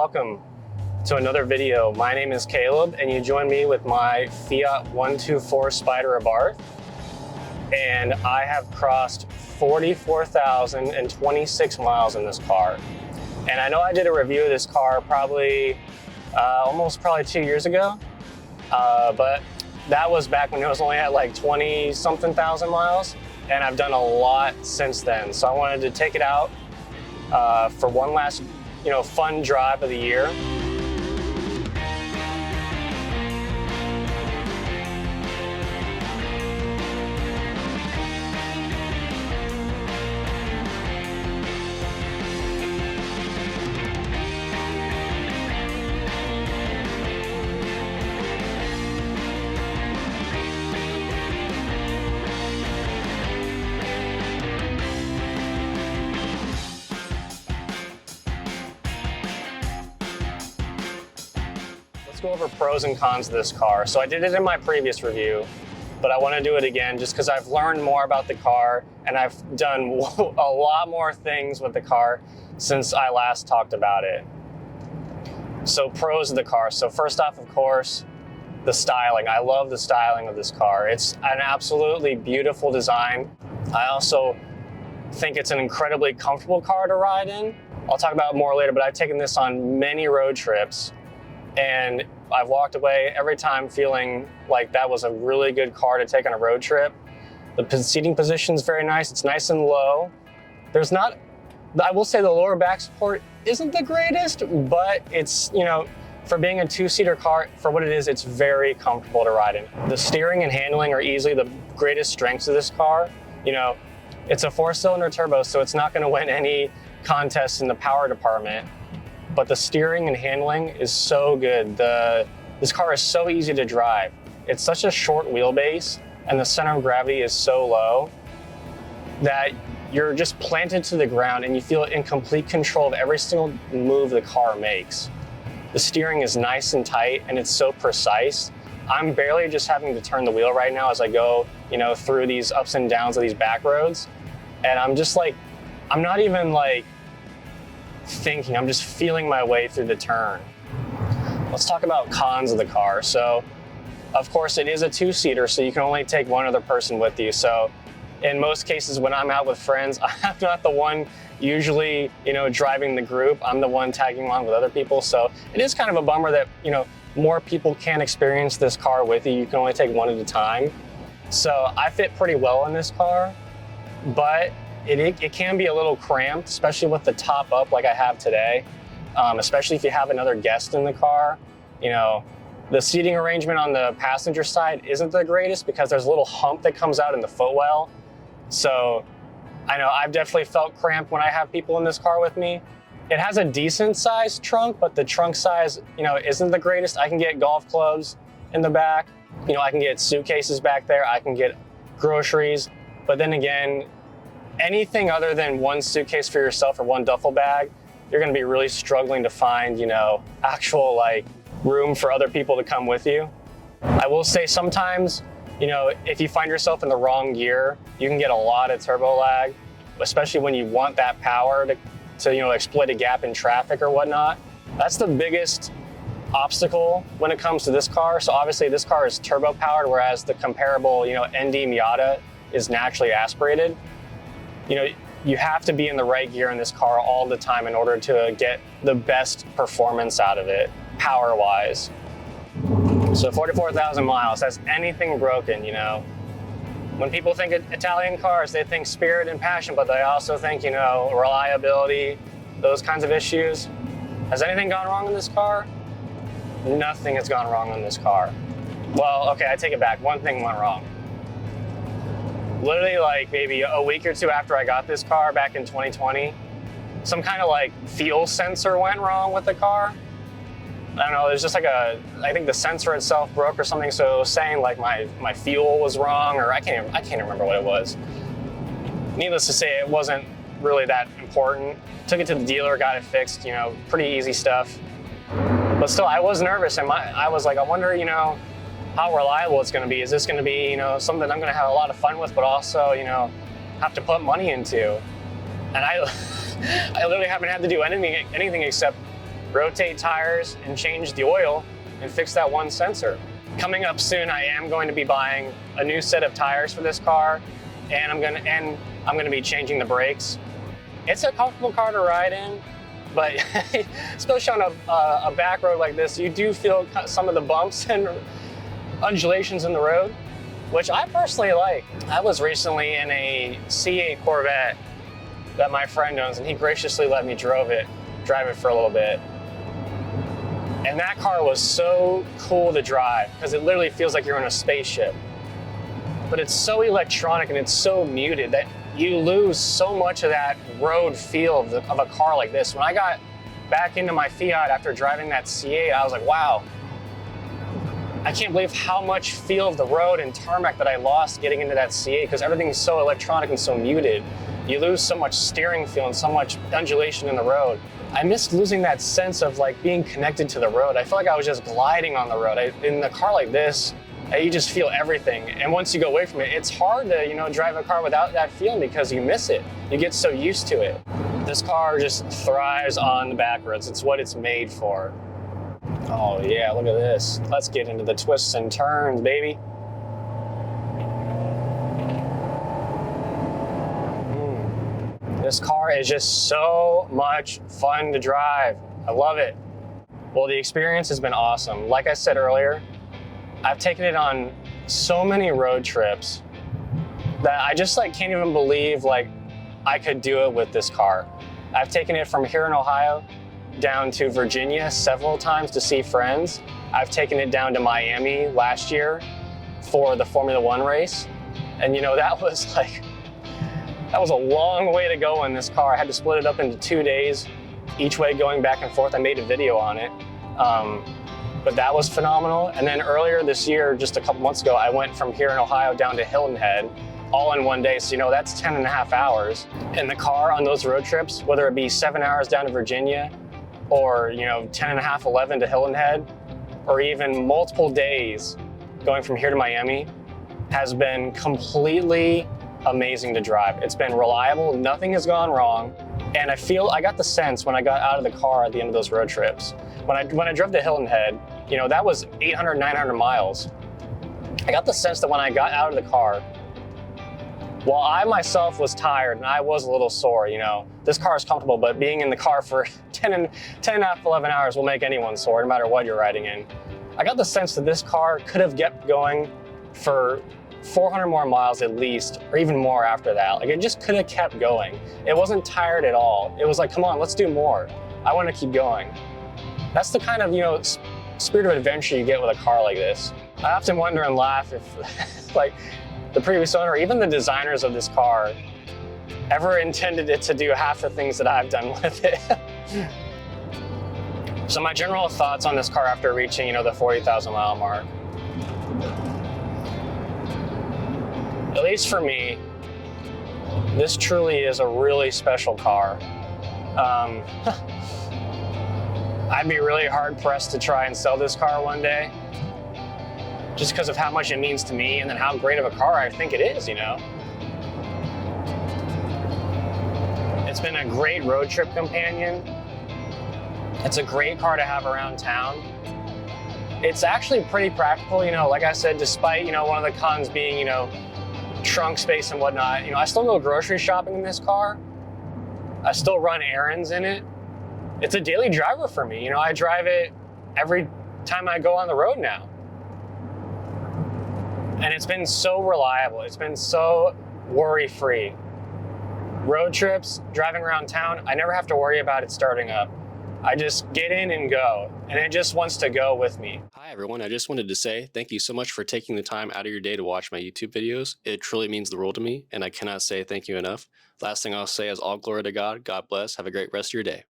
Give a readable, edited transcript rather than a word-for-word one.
welcome to another video. My name is Caleb and you join me with my Fiat 124 Spider Abarth, and I have crossed 44,026 miles in this car. And I know I did a review of this car probably almost 2 years ago, but that was back when it was only at like 20 something thousand miles, and I've done a lot since then. So I wanted to take it out for one last fun drive of the year. Go over pros and cons of this car. So I did it in my previous review, but I want to do it again just because I've learned more about the car and I've done a lot more things with the car since I last talked about it. So pros of the car. So first off, of course, the styling. I love the styling of this car. It's an absolutely beautiful design. I also think it's an incredibly comfortable car to ride in. I'll talk about it more later, but I've taken this on many road trips, and I've walked away every time feeling like that was a really good car to take on a road trip. The seating position is very nice. It's nice and low. There's not, I will say the lower back support isn't the greatest, but it's, for being a two-seater car, for what it is, it's very comfortable to ride in. The steering and handling are easily the greatest strengths of this car. It's a 4-cylinder turbo, so it's not going to win any contests in the power department. But the steering and handling is so good. This car is so easy to drive. It's such a short wheelbase and the center of gravity is so low that you're just planted to the ground and you feel in complete control of every single move the car makes. The steering is nice and tight and it's so precise. I'm barely just having to turn the wheel right now as I go, through these ups and downs of these back roads. And I'm just like, I'm not even like thinking, I'm just feeling my way through the turn. Let's talk about cons of the car. So, of course, it is a two-seater, so you can only take one other person with you. So, in most cases, when I'm out with friends, I'm not the one usually, driving the group. I'm the one tagging along with other people. So, it is kind of a bummer that, more people can't experience this car with you. You can only take one at a time. So, I fit pretty well in this car, but it can be a little cramped, especially with the top up like I have today, especially if you have another guest in the car. The seating arrangement on the passenger side isn't the greatest because there's a little hump that comes out in the footwell. So I know I've definitely felt cramped when I have people in this car with me. It has a decent sized trunk, but the trunk size, isn't the greatest. I can get golf clubs in the back. I can get suitcases back there. I can get groceries, but then again, anything other than one suitcase for yourself or one duffel bag, you're going to be really struggling to find, actual room for other people to come with you. I will say sometimes, if you find yourself in the wrong gear, you can get a lot of turbo lag, especially when you want that power to exploit a gap in traffic or whatnot. That's the biggest obstacle when it comes to this car. So obviously this car is turbo powered, whereas the comparable, ND Miata is naturally aspirated. You have to be in the right gear in this car all the time in order to get the best performance out of it, power-wise. So 44,000 miles, that's anything broken, When people think of Italian cars, they think spirit and passion, but they also think, reliability, those kinds of issues. Has anything gone wrong in this car? Nothing has gone wrong in this car. Well, okay, I take it back. One thing went wrong. Literally maybe a week or two after I got this car back in 2020, some kind of fuel sensor went wrong with the car. I don't know, there's just I think the sensor itself broke or something, so it was saying my fuel was wrong, or I can't remember what it was. Needless to say, it wasn't really that important. Took it to the dealer, got it fixed, pretty easy stuff. But still, I was nervous, and I was like, I wonder, how reliable it's going to be. Is this going to be, something I'm going to have a lot of fun with, but also, have to put money into? And I literally haven't had to do anything except rotate tires and change the oil and fix that one sensor. Coming up soon, I am going to be buying a new set of tires for this car, and I'm gonna be changing the brakes. It's a comfortable car to ride in, but especially on a back road like this, you do feel some of the bumps and undulations in the road, which I personally like. I was recently in a C8 Corvette that my friend owns, and he graciously let me drive it for a little bit. And that car was so cool to drive because it literally feels like you're in a spaceship. But it's so electronic and it's so muted that you lose so much of that road feel of a car like this. When I got back into my Fiat after driving that C8, I was like, wow, I can't believe how much feel of the road and tarmac that I lost getting into that C8 because everything's so electronic and so muted. You lose so much steering feel and so much undulation in the road. I missed losing that sense of like being connected to the road. I felt like I was just gliding on the road. In a car like this, you just feel everything. And once you go away from it, it's hard to, drive a car without that feeling because you miss it. You get so used to it. This car just thrives on the back roads. It's what it's made for. Oh yeah, look at this. Let's get into the twists and turns, baby. This car is just so much fun to drive. I love it. Well, the experience has been awesome. Like I said earlier, I've taken it on so many road trips that I just can't even believe I could do it with this car. I've taken it from here in Ohio down to Virginia several times to see friends. I've taken it down to Miami last year for the Formula One race. And that was a long way to go in this car. I had to split it up into 2 days, each way going back and forth. I made a video on it. But that was phenomenal. And then earlier this year, just a couple months ago, I went from here in Ohio down to Hilton Head, all in one day. So, that's 10 and a half hours. In the car on those road trips, whether it be 7 hours down to Virginia or, 10 and a half, 11 to Hilton Head, or even multiple days going from here to Miami, has been completely amazing to drive. It's been reliable, nothing has gone wrong. And I got the sense when I got out of the car at the end of those road trips, when I drove to Hilton Head, that was 800, 900 miles. I got the sense that when I got out of the car, while I myself was tired and I was a little sore, this car is comfortable, but being in the car for 10 and a half, 11 hours will make anyone sore, no matter what you're riding in. I got the sense that this car could have kept going for 400 more miles at least, or even more after that. It just could have kept going. It wasn't tired at all. It was like, come on, let's do more. I want to keep going. That's the kind of, spirit of adventure you get with a car like this. I often wonder and laugh if, the previous owner, even the designers of this car, ever intended it to do half the things that I've done with it. So my general thoughts on this car after reaching, the 40,000 mile mark. At least for me, this truly is a really special car. I'd be really hard pressed to try and sell this car one day, just because of how much it means to me and then how great of a car I think it is, It's been a great road trip companion. It's a great car to have around town. It's actually pretty practical, like I said, despite, one of the cons being, trunk space and whatnot. I still go grocery shopping in this car. I still run errands in it. It's a daily driver for me. I drive it every time I go on the road now. And it's been so reliable. It's been so worry-free. Road trips, driving around town, I never have to worry about it starting up. I just get in and go, and it just wants to go with me. Hi everyone, I just wanted to say thank you so much for taking the time out of your day to watch my YouTube videos. It truly means the world to me, and I cannot say thank you enough. Last thing I'll say is all glory to God. God bless. Have a great rest of your day.